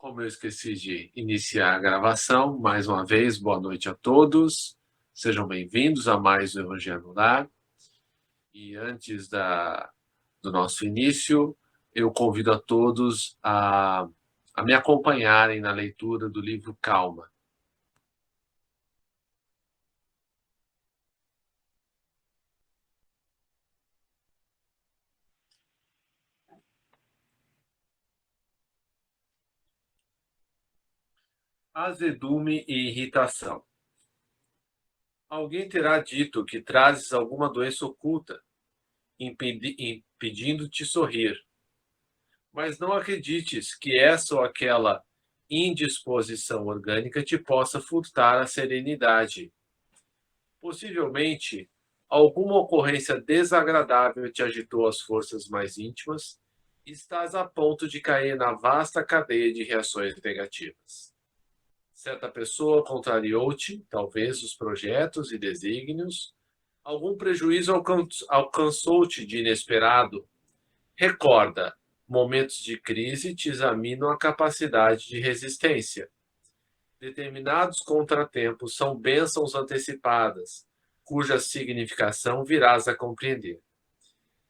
Como eu esqueci de iniciar a gravação, mais uma vez, boa noite a todos. Sejam bem-vindos a mais um Evangelho no Lar. E antes do nosso início, eu convido a todos a me acompanharem na leitura do livro Calma. Azedume e irritação. Alguém terá dito que trazes alguma doença oculta, impedindo-te sorrir. Mas não acredites que essa ou aquela indisposição orgânica te possa furtar a serenidade. Possivelmente, alguma ocorrência desagradável te agitou as forças mais íntimas e estás a ponto de cair na vasta cadeia de reações negativas. Certa pessoa contrariou-te, talvez, os projetos e desígnios. Algum prejuízo alcançou-te de inesperado. Recorda, momentos de crise te examinam a capacidade de resistência. Determinados contratempos são bênçãos antecipadas, cuja significação virás a compreender.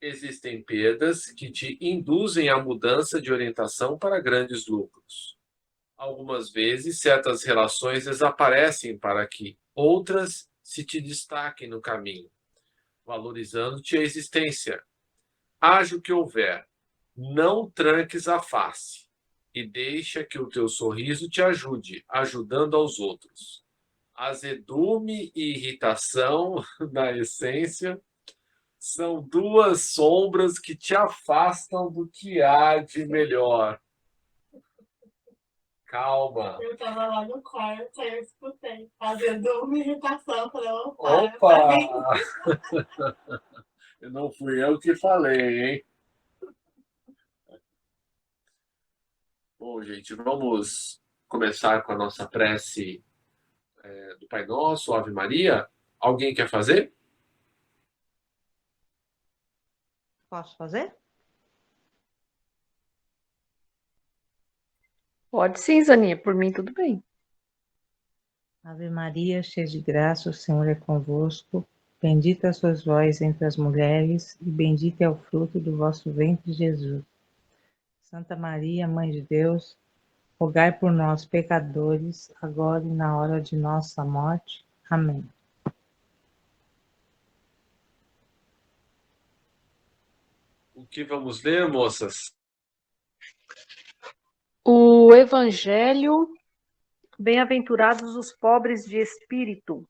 Existem perdas que te induzem à mudança de orientação para grandes lucros. Algumas vezes, certas relações desaparecem para que outras se te destaquem no caminho, valorizando-te a existência. Haja o que houver, não tranques a face e deixa que o teu sorriso te ajude, ajudando aos outros. Azedume e irritação, na essência, são duas sombras que te afastam do que há de melhor. Calma. Eu tava lá no quarto, aí eu escutei. Azedume e irritação. Falei, opa! Não fui eu que falei, hein? Bom, gente, vamos começar com a nossa prece do Pai Nosso, Ave Maria. Alguém quer fazer? Posso fazer? Pode sim, Zaninha, por mim tudo bem. Ave Maria, cheia de graça, o Senhor é convosco. Bendita sois vós entre as mulheres, e bendito é o fruto do vosso ventre, Jesus. Santa Maria, Mãe de Deus, rogai por nós, pecadores, agora e na hora de nossa morte. Amém. O que vamos ler, moças? O Evangelho, bem-aventurados os pobres de espírito,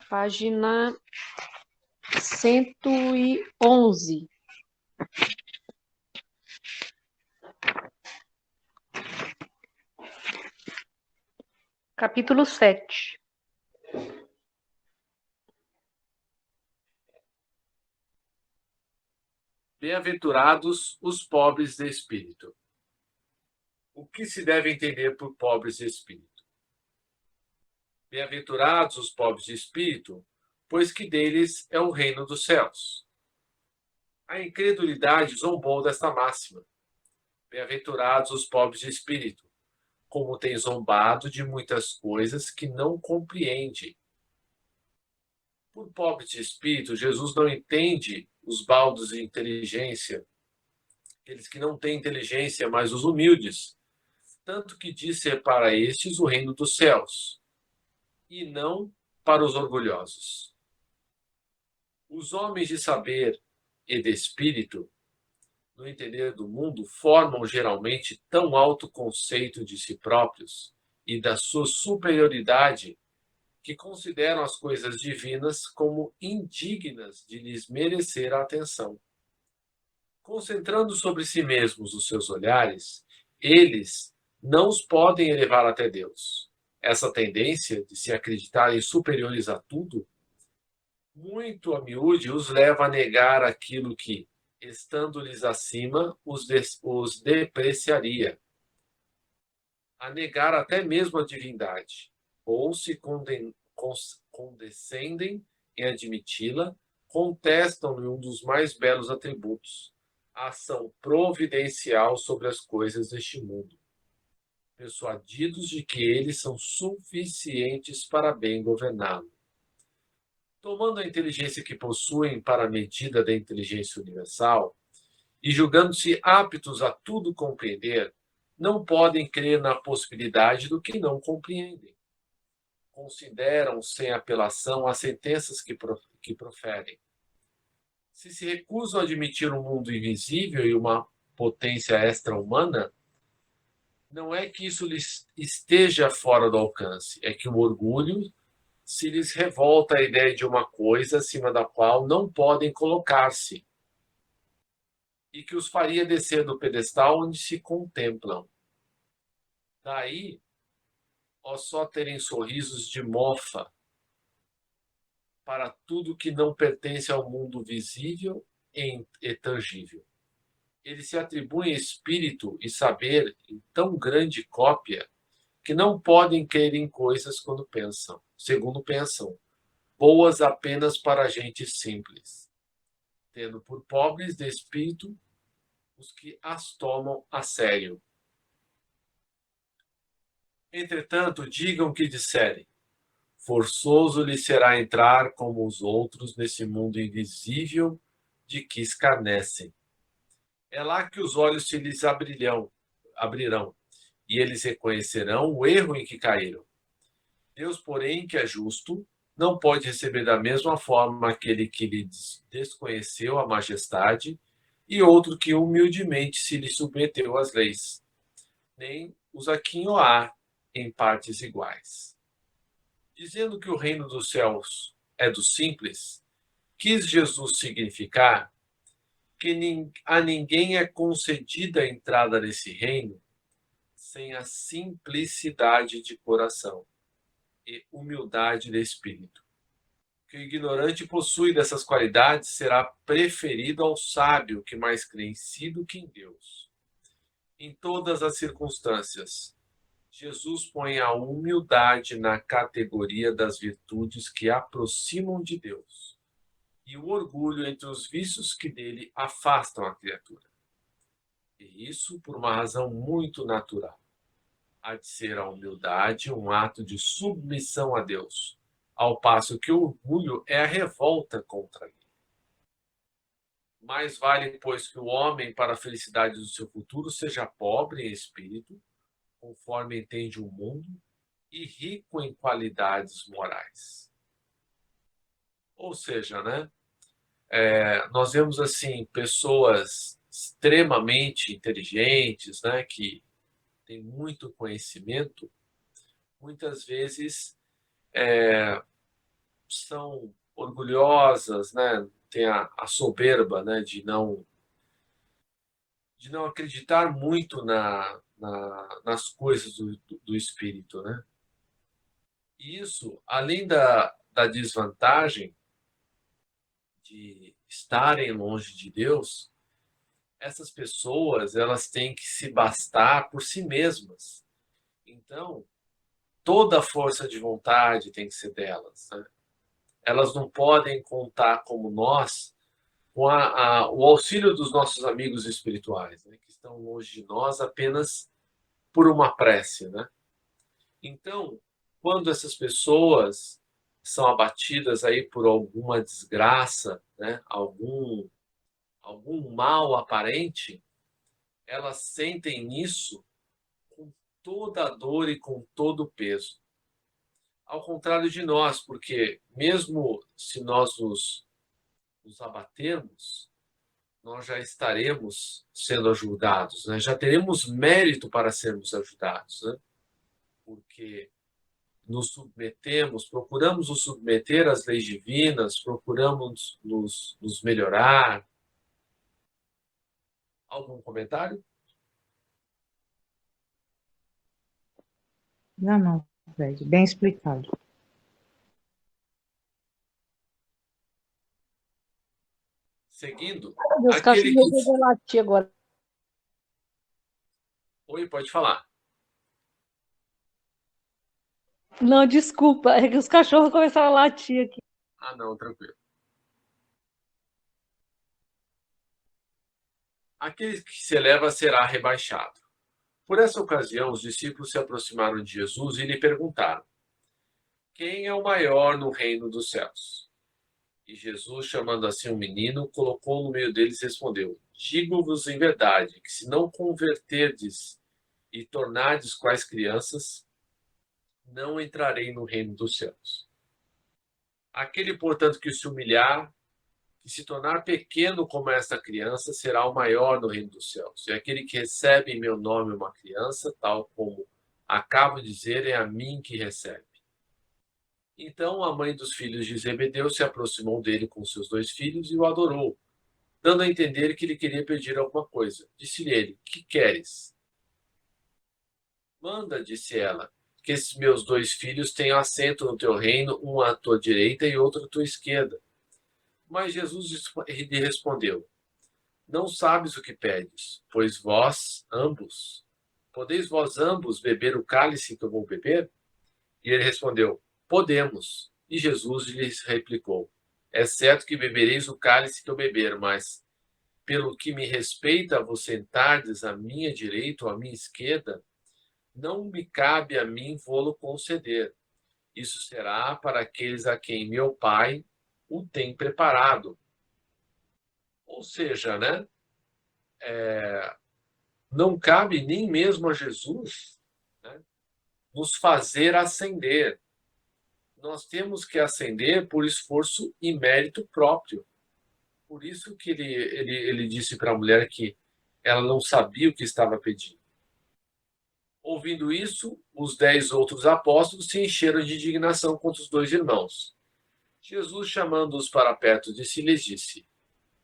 página 111. Capítulo 7. Bem-aventurados os pobres de espírito. O que se deve entender por pobres de espírito? Bem-aventurados os pobres de espírito, pois que deles é o reino dos céus. A incredulidade zombou desta máxima. Bem-aventurados os pobres de espírito, como tem zombado de muitas coisas que não compreende. Por pobre de espírito, Jesus não entende os baldos de inteligência, aqueles que não têm inteligência, mas os humildes, tanto que diz ser para estes o reino dos céus, e não para os orgulhosos. Os homens de saber e de espírito, no entender do mundo, formam geralmente tão alto conceito de si próprios e da sua superioridade que consideram as coisas divinas como indignas de lhes merecer a atenção. Concentrando sobre si mesmos os seus olhares, eles não os podem elevar até Deus. Essa tendência de se acreditarem superiores a tudo, muito a miúde, os leva a negar aquilo que, estando-lhes acima, os depreciaria. A negar até mesmo a divindade, ou se condescendem em admiti-la, contestam-lhe um dos mais belos atributos, a ação providencial sobre as coisas deste mundo. persuadidos de que eles são suficientes para bem governá-lo. Tomando a inteligência que possuem para a medida da inteligência universal e julgando-se aptos a tudo compreender, não podem crer na possibilidade do que não compreendem. Consideram sem apelação as sentenças que proferem. Se se recusam a admitir um mundo invisível e uma potência extra-humana, não é que isso lhes esteja fora do alcance, é que o orgulho se lhes revolta a ideia de uma coisa acima da qual não podem colocar-se e que os faria descer do pedestal onde se contemplam. Daí, ó só terem sorrisos de mofa para tudo que não pertence ao mundo visível e tangível. Eles se atribuem espírito e saber em tão grande cópia que não podem crer em coisas segundo pensam, boas apenas para gente simples, tendo por pobres de espírito os que as tomam a sério. Entretanto, digam o que disserem. Forçoso lhe será entrar como os outros nesse mundo invisível de que escarnecem. É lá que os olhos se lhes abrirão, e eles reconhecerão o erro em que caíram. Deus, porém, que é justo, não pode receber da mesma forma aquele que lhe desconheceu a majestade e outro que humildemente se lhe submeteu às leis, nem os aquinhoar em partes iguais. Dizendo que o reino dos céus é dos simples, quis Jesus significar que a ninguém é concedida a entrada nesse reino sem a simplicidade de coração e humildade de espírito. Que o ignorante possui dessas qualidades será preferido ao sábio que mais crê em si do que em Deus. Em todas as circunstâncias, Jesus põe a humildade na categoria das virtudes que aproximam de Deus e o orgulho entre os vícios que dele afastam a criatura. E isso por uma razão muito natural. Há de ser a humildade um ato de submissão a Deus, ao passo que o orgulho é a revolta contra ele. Mais vale, pois, que o homem, para a felicidade do seu futuro, seja pobre em espírito, conforme entende o mundo, e rico em qualidades morais. Ou seja, né? Nós vemos assim pessoas extremamente inteligentes, né, que têm muito conhecimento, muitas vezes são orgulhosas, né, têm a soberba, né, de não acreditar muito nas coisas do espírito, né? E isso, além da desvantagem de estarem longe de Deus, essas pessoas elas têm que se bastar por si mesmas. Então, toda a força de vontade tem que ser delas, né? Elas não podem contar como nós com o auxílio dos nossos amigos espirituais, né, que estão longe de nós apenas por uma prece, né? Então, quando essas pessoas são abatidas aí por alguma desgraça, né, algum mal aparente, elas sentem isso com toda a dor e com todo o peso. Ao contrário de nós, porque mesmo se nós nos abatermos, nós já estaremos sendo ajudados, né? Já teremos mérito para sermos ajudados, né? Porque nos submetemos, procuramos nos submeter às leis divinas, procuramos nos melhorar. Algum comentário? Não, Fred, bem explicado. Seguindo, Os aquele cachorros que... vão latir agora. Oi, pode falar. Não, desculpa, é que os cachorros começaram a latir aqui. Ah, não, tranquilo. Aquele que se eleva será rebaixado. Por essa ocasião, os discípulos se aproximaram de Jesus e lhe perguntaram: quem é o maior no reino dos céus? E Jesus, chamando assim um menino, colocou no meio deles e respondeu: digo-vos em verdade que se não converterdes e tornardes quais crianças, não entrarei no reino dos céus. Aquele, portanto, que se humilhar, que se tornar pequeno como esta criança, será o maior no reino dos céus. E aquele que recebe em meu nome uma criança, tal como acabo de dizer, é a mim que recebe. Então a mãe dos filhos de Zebedeu se aproximou dele com seus 2 filhos e o adorou, dando a entender que lhe queria pedir alguma coisa. Disse-lhe ele: que queres? Manda, disse ela, que esses meus 2 filhos tenham assento no teu reino, um à tua direita e outro à tua esquerda. Mas Jesus lhe respondeu: não sabes o que pedes, pois podeis vós ambos beber o cálice que eu vou beber? E ele respondeu: podemos. E Jesus lhes replicou: é certo que bebereis o cálice que eu beber, mas pelo que me respeita a vos sentardes à minha direita ou à minha esquerda, não me cabe a mim vô-lo conceder. Isso será para aqueles a quem meu Pai o tem preparado. Ou seja, né? Não cabe nem mesmo a Jesus, né, nos fazer ascender. Nós temos que ascender por esforço e mérito próprio. Por isso que ele disse para a mulher que ela não sabia o que estava pedindo. Ouvindo isso, os 10 outros apóstolos se encheram de indignação contra os 2 irmãos. Jesus, chamando-os para perto de si, lhes disse: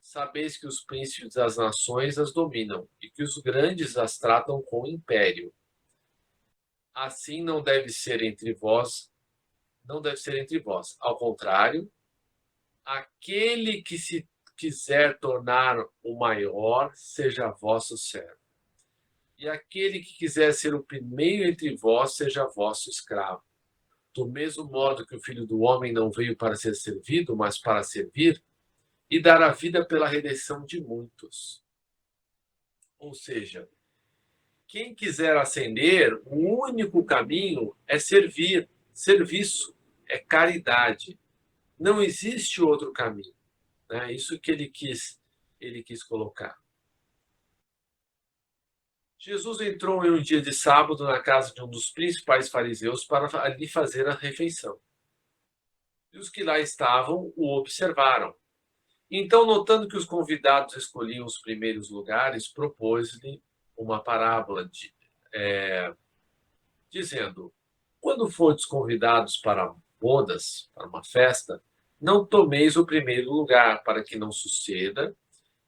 sabeis que os príncipes das nações as dominam e que os grandes as tratam com império. Assim não deve ser entre vós. Ao contrário, aquele que se quiser tornar o maior, seja vosso servo. E aquele que quiser ser o primeiro entre vós, seja vosso escravo. Do mesmo modo que o Filho do Homem não veio para ser servido, mas para servir e dar a vida pela redenção de muitos. Ou seja, quem quiser ascender, o único caminho é servir, serviço, é caridade. Não existe outro caminho. Né? Isso que ele quis colocar. Jesus entrou em um dia de sábado na casa de um dos principais fariseus para ali fazer a refeição. E os que lá estavam o observaram. Então, notando que os convidados escolhiam os primeiros lugares, propôs-lhe uma parábola, dizendo: quando fordes convidados para bodas, para uma festa, não tomeis o primeiro lugar, para que não suceda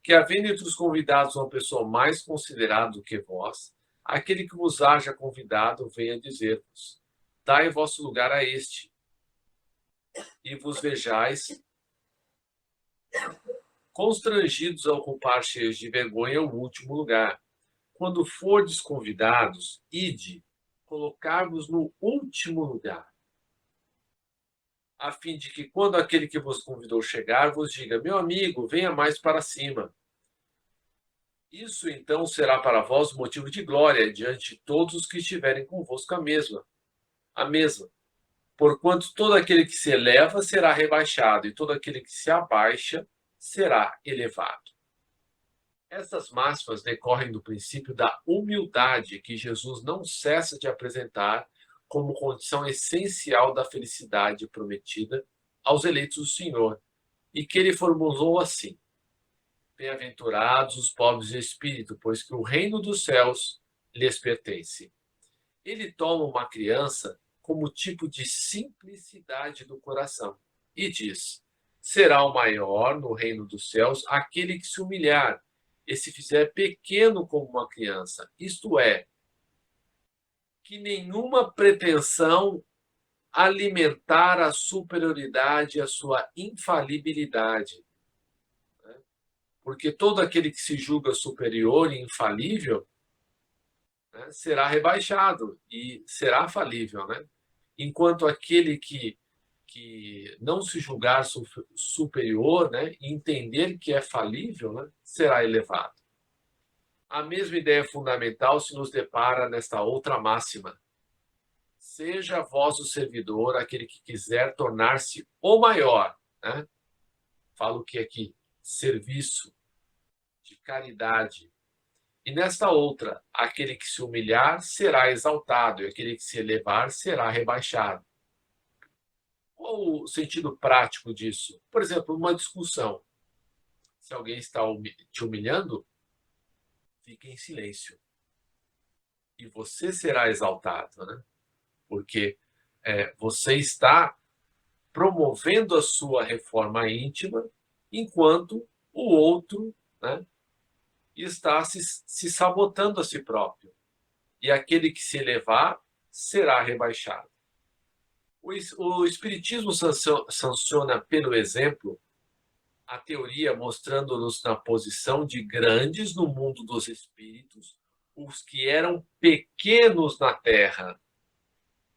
que, havendo entre os convidados uma pessoa mais considerada do que vós, aquele que vos haja convidado venha dizer-vos: dai vosso lugar a este, e vos vejais constrangidos a ocupar, cheios de vergonha, o último lugar. Quando fordes convidados, ide colocar-vos no último lugar, a fim de que, quando aquele que vos convidou chegar, vos diga: meu amigo, venha mais para cima. Isso então será para vós motivo de glória diante de todos os que estiverem convosco à mesa. Porquanto todo aquele que se eleva será rebaixado, e todo aquele que se abaixa será elevado. Essas máximas decorrem do princípio da humildade que Jesus não cessa de apresentar como condição essencial da felicidade prometida aos eleitos do Senhor, e que ele formulou assim: bem-aventurados os pobres de espírito, pois que o reino dos céus lhes pertence. Ele toma uma criança como tipo de simplicidade do coração e diz: será o maior no reino dos céus aquele que se humilhar e se fizer pequeno como uma criança, isto é, que nenhuma pretensão alimentar a superioridade e a sua infalibilidade. Porque todo aquele que se julga superior e infalível, né, será rebaixado e será falível. Né? Enquanto aquele que não se julgar superior, né, e entender que é falível, né, será elevado. A mesma ideia fundamental se nos depara nesta outra máxima. Seja vosso servidor aquele que quiser tornar-se o maior, né? Falo o que aqui? Serviço, de caridade. E nesta outra, aquele que se humilhar será exaltado, e aquele que se elevar será rebaixado. Qual o sentido prático disso? Por exemplo, uma discussão. Se alguém está te humilhando, fique em silêncio. E você será exaltado, né? Porque você está promovendo a sua reforma íntima, enquanto o outro, né, está se sabotando a si próprio. E aquele que se elevar será rebaixado. O Espiritismo sanciona pelo exemplo a teoria mostrando-nos na posição de grandes no mundo dos espíritos os que eram pequenos na Terra.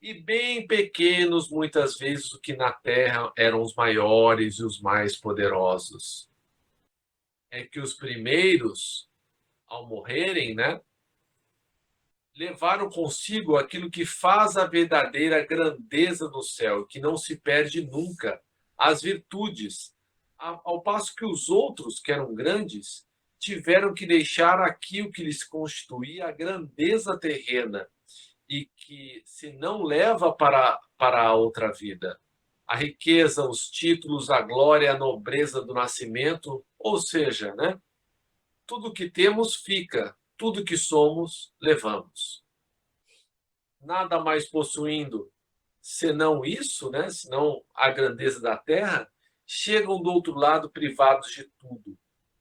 E bem pequenos, muitas vezes, o que na Terra eram os maiores e os mais poderosos. É que os primeiros, ao morrerem, né, levaram consigo aquilo que faz a verdadeira grandeza no céu, que não se perde nunca, as virtudes, ao passo que os outros, que eram grandes, tiveram que deixar aqui o que lhes constituía a grandeza terrena, e que se não leva para a outra vida. A riqueza, os títulos, a glória, a nobreza do nascimento, ou seja, né, tudo que temos fica, tudo que somos, levamos. Nada mais possuindo senão isso, né, senão a grandeza da terra, chegam do outro lado privados de tudo,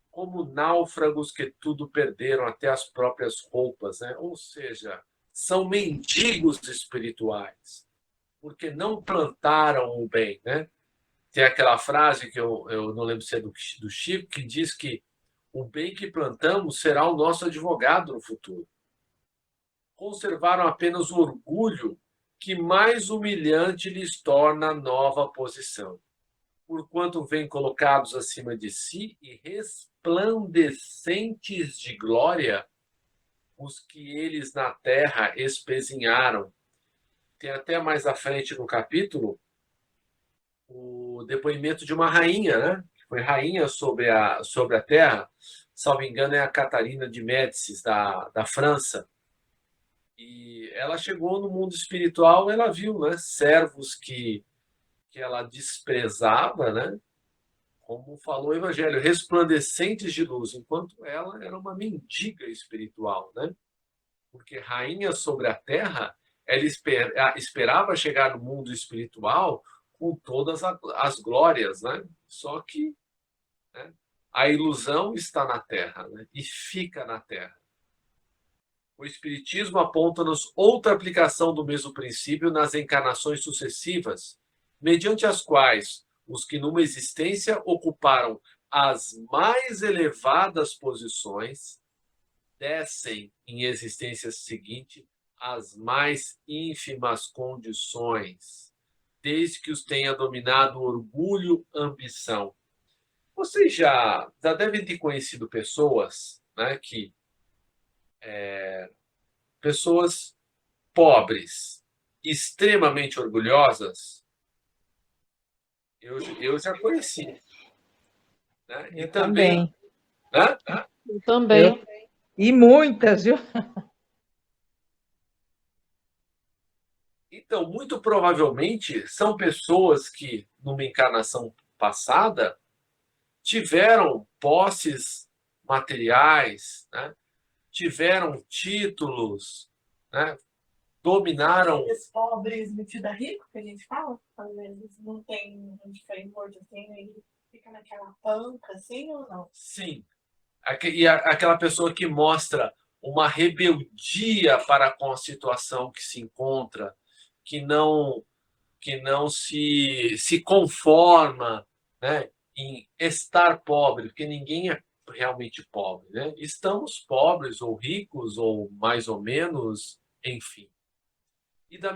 como náufragos que tudo perderam, até as próprias roupas, né? Ou seja, são mendigos espirituais, porque não plantaram o bem, né? Tem aquela frase que eu não lembro se é do Chico, que diz que o bem que plantamos será o nosso advogado no futuro. Conservaram apenas o orgulho, que mais humilhante lhes torna a nova posição, porquanto vêm colocados acima de si e resplandecentes de glória os que eles na terra espezinharam. Tem até mais à frente no capítulo o depoimento de uma rainha, né? Que foi rainha sobre a terra, salvo engano, é a Catarina de Médicis, da França. E ela chegou no mundo espiritual, ela viu, né, servos que ela desprezava, né? Como falou o Evangelho, resplandecentes de luz, enquanto ela era uma mendiga espiritual, né? Porque rainha sobre a terra, ela esperava chegar no mundo espiritual com todas as glórias, né? Só que, né, a ilusão está na terra, né? E fica na terra. O Espiritismo aponta-nos outra aplicação do mesmo princípio nas encarnações sucessivas, mediante as quais os que numa existência ocuparam as mais elevadas posições descem em existência seguinte às mais ínfimas condições, desde que os tenha dominado orgulho, ambição. Vocês já devem ter conhecido pessoas, né, pessoas pobres, extremamente orgulhosas. Eu já conheci. Né? Eu também. Né? Eu também. E muitas, viu? Então, muito provavelmente, são pessoas que, numa encarnação passada, tiveram posses materiais, né? Tiveram títulos, né? Dominaram. Os pobres metidos a rico, que a gente fala, às vezes não tem onde cair morto assim, ele fica naquela panca, assim ou não? Sim. E aquela pessoa que mostra uma rebeldia para com a situação que se encontra, que não se conforma, né, em estar pobre, porque ninguém é realmente pobre, né? Estamos pobres ou ricos ou mais ou menos, enfim. E da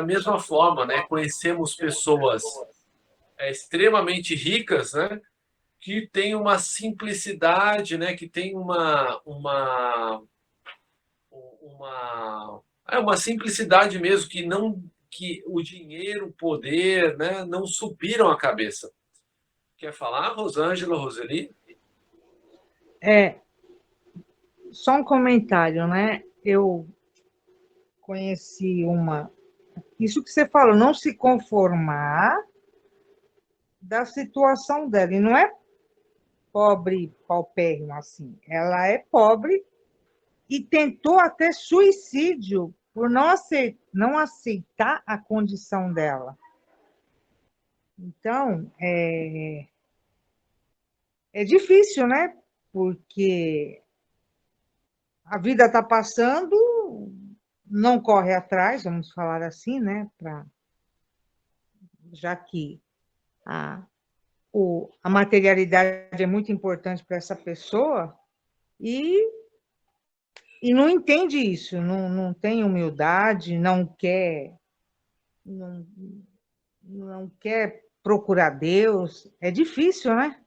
mesma forma, né, conhecemos pessoas extremamente ricas, né, que tem uma simplicidade, né? Que tem uma simplicidade mesmo, que o dinheiro, o poder, né, não subiram a cabeça. Quer falar, Rosângela, Roseli? Só um comentário, né? Eu conheci uma. Isso que você falou, não se conformar da situação dela. E não é pobre paupérrimo assim. Ela é pobre e tentou até suicídio por não aceitar a condição dela. Então, é difícil, né? Porque a vida está passando, não corre atrás, vamos falar assim, né? Já que a, a materialidade é muito importante para essa pessoa, e não entende isso, não tem humildade, não, não quer procurar Deus. É difícil, né?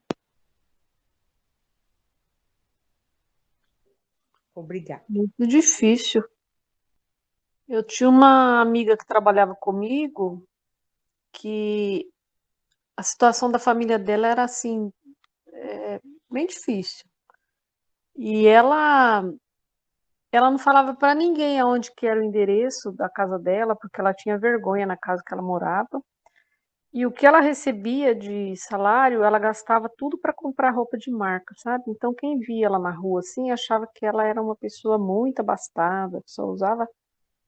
Obrigada. Muito difícil. Eu tinha uma amiga que trabalhava comigo que a situação da família dela era assim, bem difícil. E ela não falava para ninguém aonde que era o endereço da casa dela, porque ela tinha vergonha na casa que ela morava. E o que ela recebia de salário, ela gastava tudo para comprar roupa de marca, sabe? Então quem via ela na rua assim achava que ela era uma pessoa muito abastada, só usava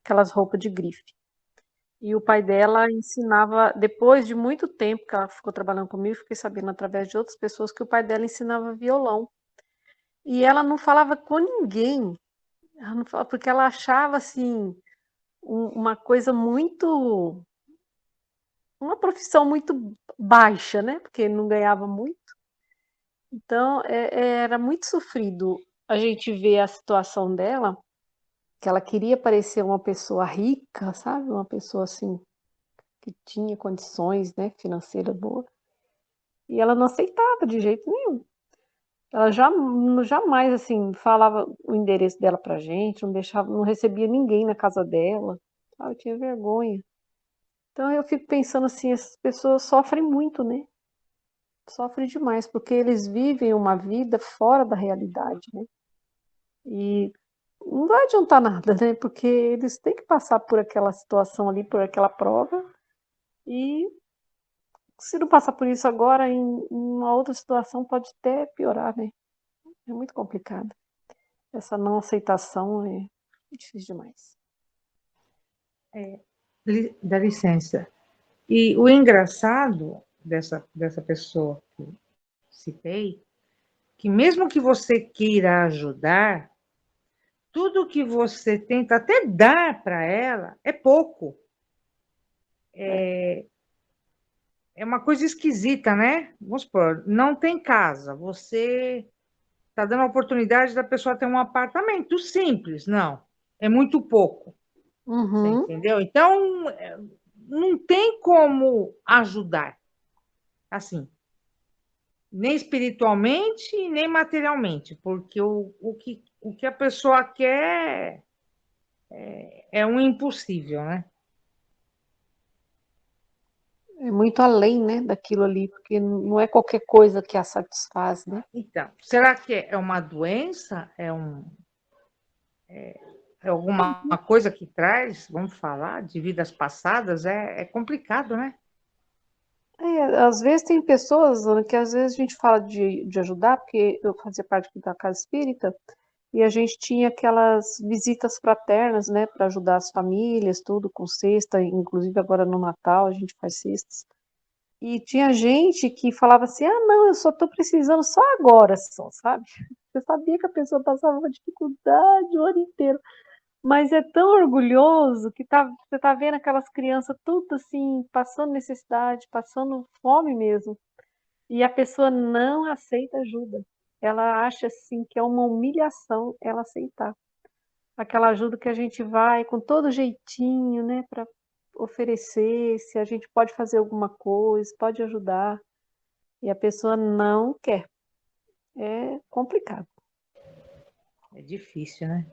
aquelas roupas de grife. E o pai dela ensinava, depois de muito tempo que ela ficou trabalhando comigo, fiquei sabendo através de outras pessoas que o pai dela ensinava violão. E ela não falava com ninguém, ela não falava, porque ela achava assim uma coisa muito, uma profissão muito baixa, né? Porque não ganhava muito. Então era muito sofrido a gente ver a situação dela, que ela queria parecer uma pessoa rica, sabe? Uma pessoa assim que tinha condições, né, financeiras boas. E ela não aceitava de jeito nenhum. Ela jamais, assim, falava o endereço dela pra gente, não deixava, não recebia ninguém na casa dela. Eu tinha vergonha. Então eu fico pensando assim, essas pessoas sofrem muito, né? Sofrem demais, porque eles vivem uma vida fora da realidade, né? E não vai adiantar nada, né? Porque eles têm que passar por aquela situação ali, por aquela prova, e se não passar por isso agora, em uma outra situação pode até piorar, né? É muito complicado. Essa não aceitação é difícil demais. Dá licença. E o engraçado dessa pessoa que citei, que mesmo que você queira ajudar, tudo que você tenta até dar para ela é pouco. É uma coisa esquisita, né? Vamos supor, não tem casa, você está dando a oportunidade da pessoa ter um apartamento simples, não, é muito pouco, você Uhum. entendeu? Então, não tem como ajudar, assim, nem espiritualmente, nem materialmente, porque o que a pessoa quer é um impossível, né? É muito além, né, daquilo ali, porque não é qualquer coisa que a satisfaz, né? Então, será que é uma doença? É alguma coisa que traz, vamos falar, de vidas passadas? É complicado, né? Às vezes tem pessoas, Ana, que às vezes a gente fala de ajudar, porque eu fazia parte aqui da casa espírita, e a gente tinha aquelas visitas fraternas, né, para ajudar as famílias, tudo com cesta, inclusive agora no Natal a gente faz cestas. E tinha gente que falava assim: ah, não, eu só estou precisando só agora, só, sabe? Você sabia que a pessoa passava uma dificuldade o ano inteiro, mas é tão orgulhoso que você tá vendo aquelas crianças tudo assim, passando necessidade, passando fome mesmo, e a pessoa não aceita ajuda. Ela acha assim que é uma humilhação ela aceitar aquela ajuda que a gente vai com todo jeitinho, né, para oferecer, se a gente pode fazer alguma coisa, pode ajudar. e a pessoa não quer. É complicado. É difícil, né?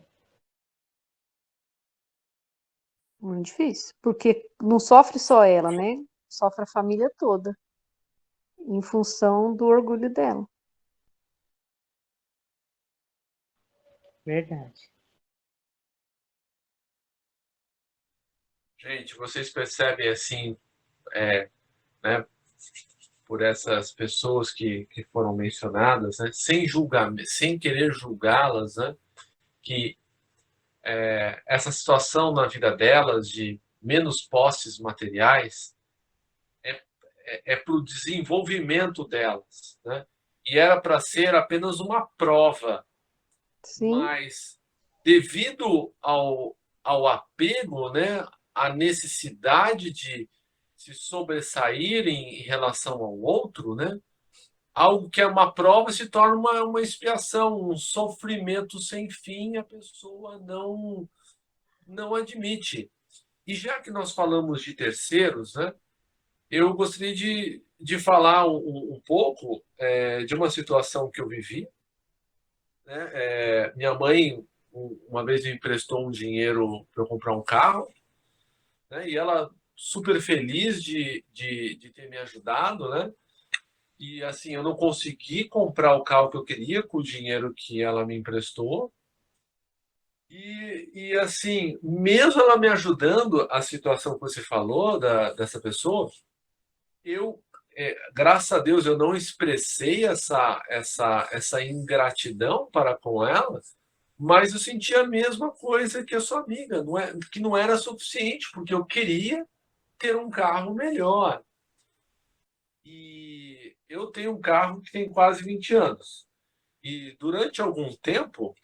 Muito difícil. Porque não sofre só ela, né? Sofre a família toda, em função do orgulho dela. Verdade. Gente, vocês percebem assim, né, por essas pessoas que foram mencionadas, né, sem julgar, sem querer julgá-las, né, que essa situação na vida delas de menos posses materiais é para o desenvolvimento delas, né? E era para ser apenas uma prova, Sim, mas devido ao apego, né, à necessidade de se sobressaírem em relação ao outro, né, algo que é uma prova se torna uma expiação, um sofrimento sem fim, a pessoa não admite. E já que nós falamos de terceiros, né, eu gostaria de falar um pouco de uma situação que eu vivi. Né? Minha mãe uma vez me emprestou um dinheiro para eu comprar um carro, né? E ela super feliz de ter me ajudado, né? E assim, eu não consegui comprar o carro que eu queria com o dinheiro que ela me emprestou. E assim, mesmo ela me ajudando, a situação que você falou dessa pessoa, eu, graças a Deus, eu não expressei essa ingratidão para com ela, mas eu senti a mesma coisa que a sua amiga, que não era suficiente, porque eu queria ter um carro melhor. E eu tenho um carro que tem quase 20 anos. E durante algum tempo,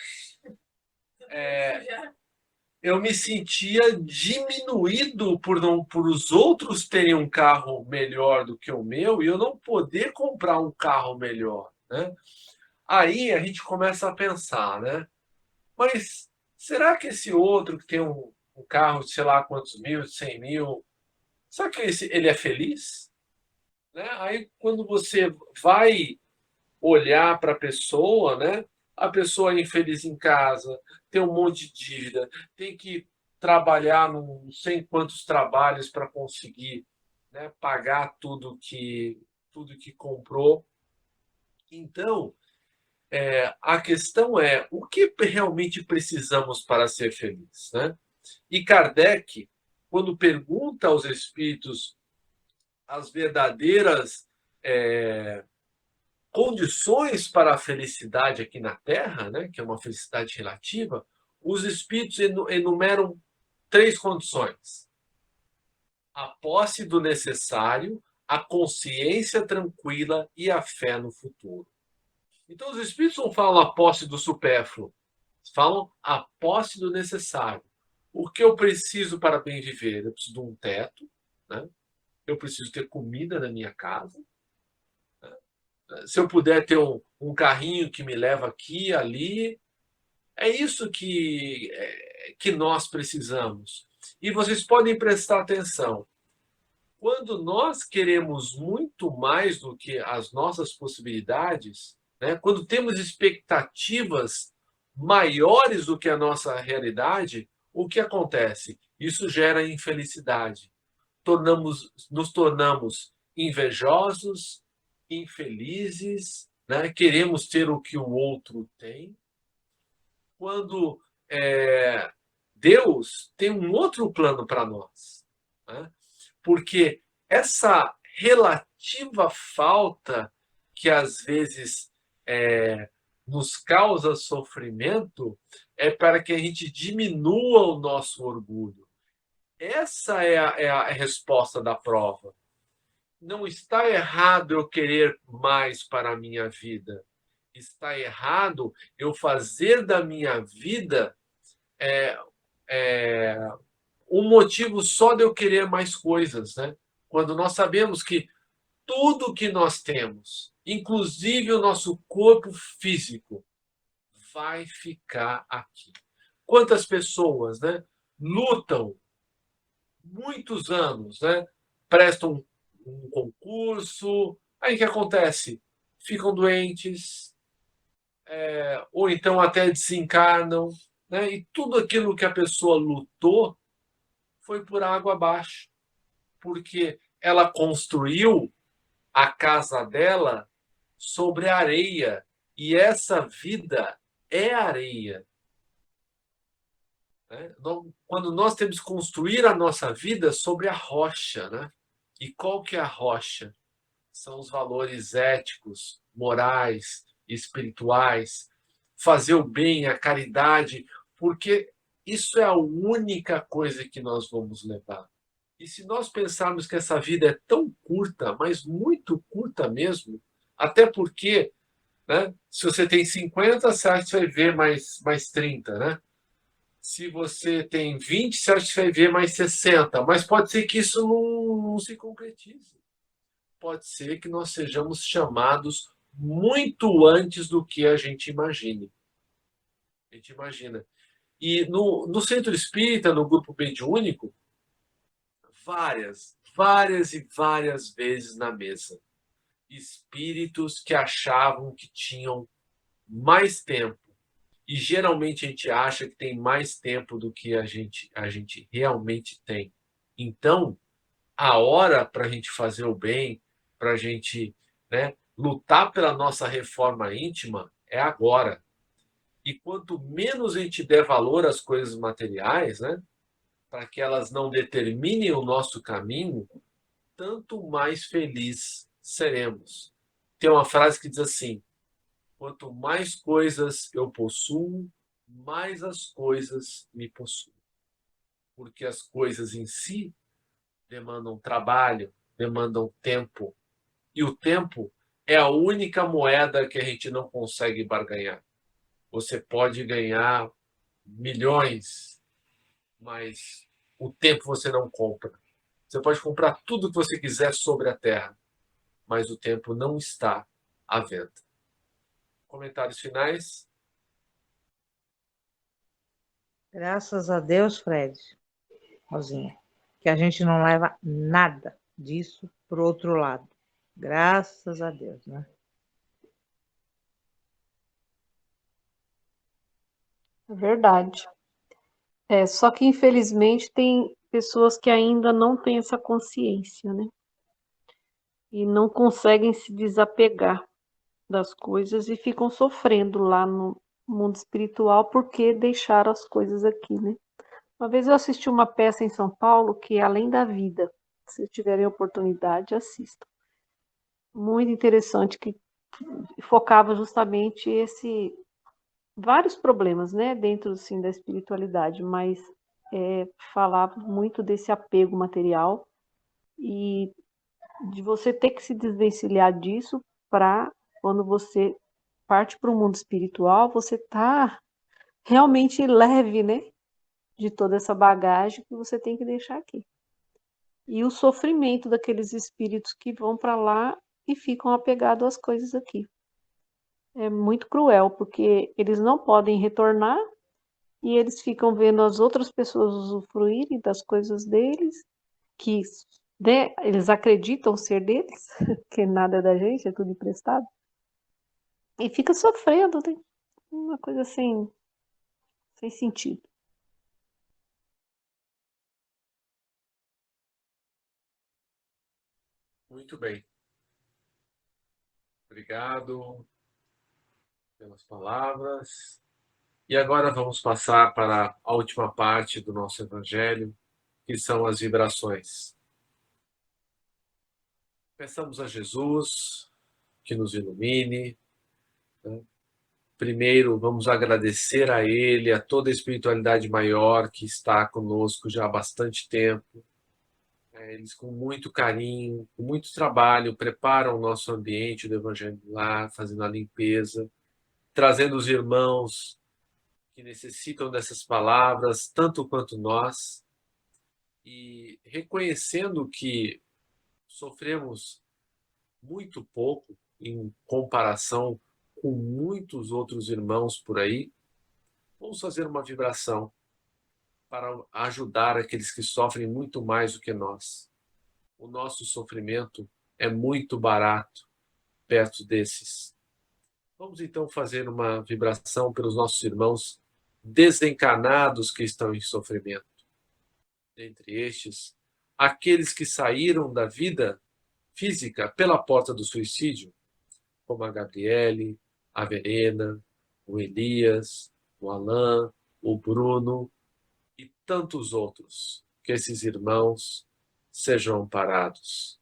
eu me sentia diminuído por os outros terem um carro melhor do que o meu e eu não poder comprar um carro melhor, né? Aí a gente começa a pensar, né? Mas será que esse outro que tem um carro de sei lá quantos mil, 100 mil, será que ele é feliz? Né? Aí quando você vai olhar para a pessoa, né? A pessoa é infeliz em casa, tem um monte de dívida, tem que trabalhar não sei quantos trabalhos para conseguir, né, pagar tudo que comprou. Então, a questão é o que realmente precisamos para ser felizes, né? E Kardec, quando pergunta aos espíritos as verdadeiras condições para a felicidade aqui na Terra, né, que é uma felicidade relativa, os espíritos enumeram 3 condições: a posse do necessário, a consciência tranquila e a fé no futuro. Então, os espíritos não falam a posse do supérfluo, falam a posse do necessário. O que eu preciso para bem viver? Eu preciso de um teto, né? Eu preciso ter comida na minha casa. Se eu puder ter um carrinho que me leva aqui, ali, é isso que nós precisamos. E vocês podem prestar atenção. Quando nós queremos muito mais do que as nossas possibilidades, né, quando temos expectativas maiores do que a nossa realidade, o que acontece? Isso gera infelicidade. Nos tornamos invejosos, infelizes, né? Queremos ter o que o outro tem, quando Deus tem um outro plano para nós, né? Porque essa relativa falta que às vezes nos causa sofrimento é para que a gente diminua o nosso orgulho. Essa é a resposta da prova. Não está errado eu querer mais para a minha vida. Está errado eu fazer da minha vida um motivo só de eu querer mais coisas, né? Quando nós sabemos que tudo que nós temos, inclusive o nosso corpo físico, vai ficar aqui. Quantas pessoas, né, lutam muitos anos, né? Prestam um concurso, Aí o que acontece? Ficam doentes, ou então até desencarnam, né? E tudo aquilo que a pessoa lutou foi por água abaixo, porque ela construiu a casa dela sobre areia, e essa vida é areia. Né? Quando nós temos que construir a nossa vida sobre a rocha, né? E qual que é a rocha? São os valores éticos, morais, espirituais, fazer o bem, a caridade, porque isso é a única coisa que nós vamos levar. E se nós pensarmos que essa vida é tão curta, mas muito curta mesmo, até porque, né, se você tem 50, você acha que vai ver mais 30, né? Se você tem 20, você acha que vai ver mais 60, mas pode ser que isso não se concretize. Pode ser que nós sejamos chamados muito antes do que a gente imagine. A gente imagina. E no centro espírita, no grupo mediúnico, várias e várias vezes na mesa, espíritos que achavam que tinham mais tempo. E geralmente a gente acha que tem mais tempo do que a gente realmente tem. Então, a hora para a gente fazer o bem, para a gente, né, lutar pela nossa reforma íntima é agora. E quanto menos a gente der valor às coisas materiais, né, para que elas não determinem o nosso caminho, tanto mais feliz seremos. Tem uma frase que diz assim: quanto mais coisas eu possuo, mais as coisas me possuem. Porque as coisas em si demandam trabalho, demandam tempo. E o tempo é a única moeda que a gente não consegue barganhar. Você pode ganhar milhões, mas o tempo você não compra. Você pode comprar tudo que você quiser sobre a Terra, mas o tempo não está à venda. Comentários finais? Graças a Deus, Fred, Rosinha, que a gente não leva nada disso pro outro lado. Graças a Deus, né? É verdade. Só que infelizmente tem pessoas que ainda não têm essa consciência, né? E não conseguem se desapegar das coisas e ficam sofrendo lá no mundo espiritual porque deixaram as coisas aqui, né? Uma vez eu assisti uma peça em São Paulo que é Além da Vida. Se tiverem oportunidade, assistam. Muito interessante, que focava justamente vários problemas, né, dentro assim, da espiritualidade, mas falava muito desse apego material e de você ter que se desvencilhar disso para, quando você parte para o mundo espiritual, você tá realmente leve, né, de toda essa bagagem que você tem que deixar aqui. E o sofrimento daqueles espíritos que vão para lá e ficam apegados às coisas aqui. É muito cruel, porque eles não podem retornar e eles ficam vendo as outras pessoas usufruírem das coisas deles, que, né, eles acreditam ser deles, que nada é da gente, é tudo emprestado, e fica sofrendo, né? Uma coisa sem sentido. Muito bem. Obrigado pelas palavras. E agora vamos passar para a última parte do nosso Evangelho, que são as vibrações. Peçamos a Jesus que nos ilumine. Né? Primeiro, vamos agradecer a Ele, a toda a espiritualidade maior que está conosco já há bastante tempo. Eles, com muito carinho, com muito trabalho, preparam o nosso ambiente do Evangelho do Lar, fazendo a limpeza, trazendo os irmãos que necessitam dessas palavras, tanto quanto nós, e reconhecendo que sofremos muito pouco em comparação com muitos outros irmãos por aí, vamos fazer uma vibração para ajudar aqueles que sofrem muito mais do que nós. O nosso sofrimento é muito barato perto desses. Vamos então fazer uma vibração pelos nossos irmãos desencarnados que estão em sofrimento. Dentre estes, aqueles que saíram da vida física pela porta do suicídio, como a Gabriele, a Verena, o Elias, o Alain, o Bruno e tantos outros. Que esses irmãos sejam amparados.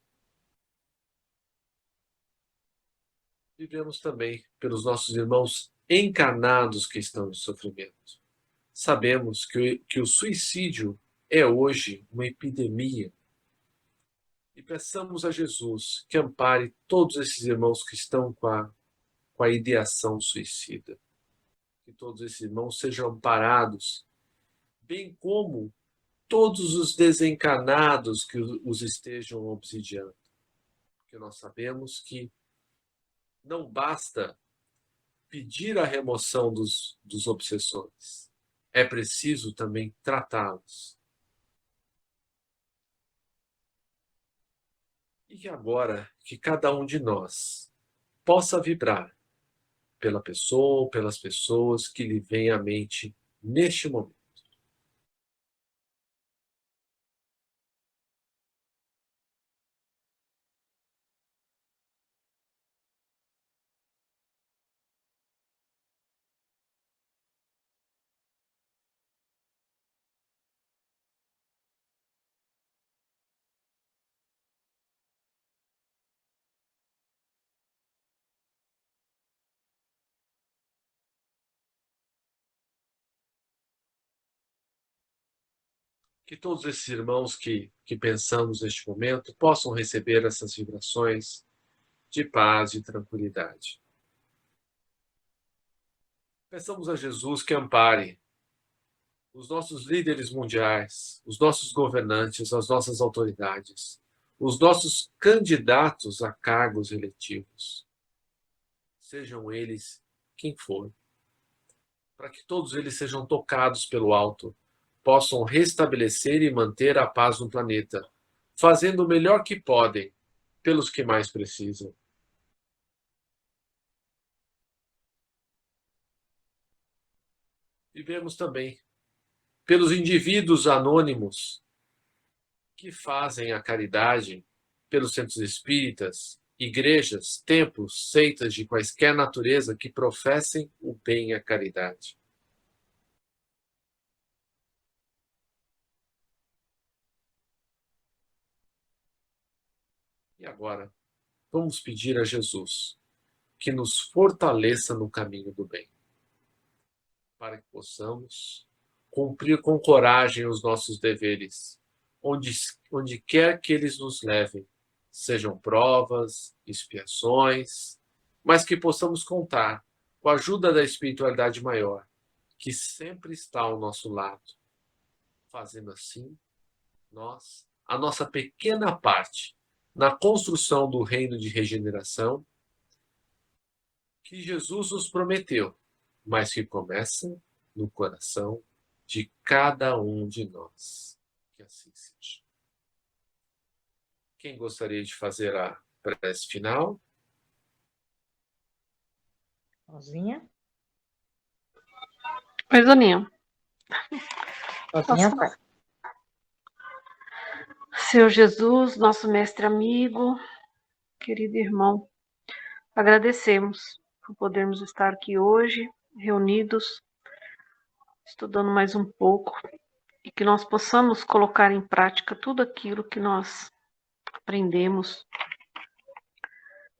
Vivemos também pelos nossos irmãos encarnados que estão em sofrimento. Sabemos que o suicídio é hoje uma epidemia. E peçamos a Jesus que ampare todos esses irmãos que estão com a ideação suicida. Que todos esses irmãos sejam amparados, bem como todos os desencarnados que os estejam obsidiando. Porque nós sabemos que não basta pedir a remoção dos obsessores. É preciso também tratá-los. E que agora, que cada um de nós possa vibrar pela pessoa ou pelas pessoas que lhe vêm à mente neste momento. Que todos esses irmãos que pensamos neste momento possam receber essas vibrações de paz e tranquilidade. Peçamos a Jesus que ampare os nossos líderes mundiais, os nossos governantes, as nossas autoridades, os nossos candidatos a cargos eletivos, sejam eles quem for, para que todos eles sejam tocados pelo alto, possam restabelecer e manter a paz no planeta, fazendo o melhor que podem pelos que mais precisam. Vivemos também pelos indivíduos anônimos que fazem a caridade pelos centros espíritas, igrejas, templos, seitas de quaisquer natureza que professem o bem e a caridade. E agora, vamos pedir a Jesus que nos fortaleça no caminho do bem, para que possamos cumprir com coragem os nossos deveres, onde quer que eles nos levem, sejam provas, expiações, mas que possamos contar com a ajuda da espiritualidade maior, que sempre está ao nosso lado. Fazendo assim, nós, a nossa pequena parte na construção do reino de regeneração que Jesus nos prometeu, mas que começa no coração de cada um de nós. Que assim seja. Quem gostaria de fazer a prece final? Rosinha? Oi, Zoninha. Rosinha Posso? faz. Senhor Jesus, nosso mestre amigo, querido irmão, agradecemos por podermos estar aqui hoje, reunidos, estudando mais um pouco, e que nós possamos colocar em prática tudo aquilo que nós aprendemos,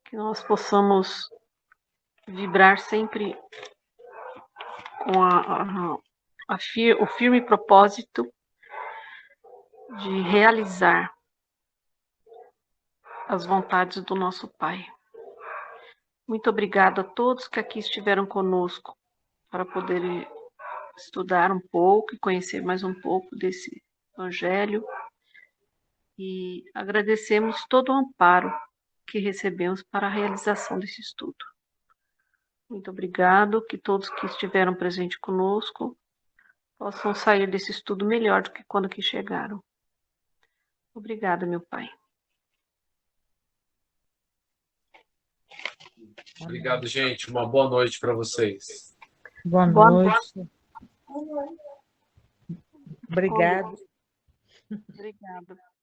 que nós possamos vibrar sempre com o firme propósito de realizar as vontades do nosso Pai. Muito obrigada a todos que aqui estiveram conosco para poder estudar um pouco e conhecer mais um pouco desse Evangelho. E agradecemos todo o amparo que recebemos para a realização desse estudo. Muito obrigado, que todos que estiveram presentes conosco possam sair desse estudo melhor do que quando aqui chegaram. Obrigada, meu Pai. Obrigado, gente. Uma boa noite para vocês. Boa Boa noite. Obrigado. Obrigada.